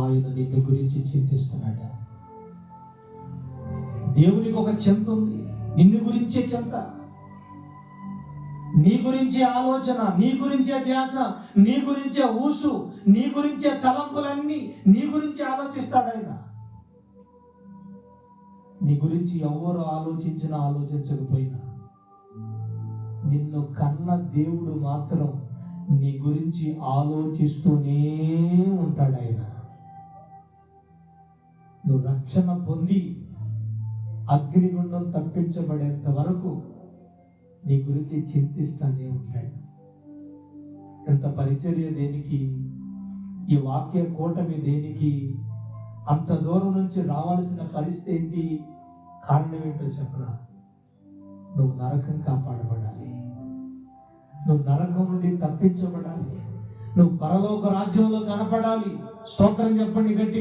ఆయన నిన్ను గురించి చింతిస్తున్నాడు. దేవునికి ఒక చింత ఉంది, నిన్ను గురించే చింత, నీ గురించే ఆలోచన, నీ గురించే ధ్యాస, నీ గురించే ఊసు, నీ గురించే తలంపులన్నీ నీ గురించి ఆలోచిస్తాడు ఆయన. నీ గురించి ఎవరు ఆలోచించినా ఆలోచించకపోయినా నిన్ను కన్న దేవుడు మాత్రం నీ గురించి ఆలోచిస్తూనే ఉంటాడు ఆయన. నువ్వు రక్షణ పొంది అగ్నిగుండం తప్పించబడేంత వరకు నీ గురించి చింతిస్తానే ఉంటాడు. ఎంత పరిచర్య దేనికి, ఈ వాక్య కూటమి దేనికి, అంత దూరం నుంచి రావాల్సిన పరిస్థితి ఏంటి, కారణం ఏంటో చెప్పరా? నువ్వు నరకం కాపాడబడాలి, నువ్వు నరకం నుండి తప్పించబడాలి, నువ్వు పరలోక రాజ్యంలో కనపడాలి. స్తోత్రం చెప్పండి గట్టిగా.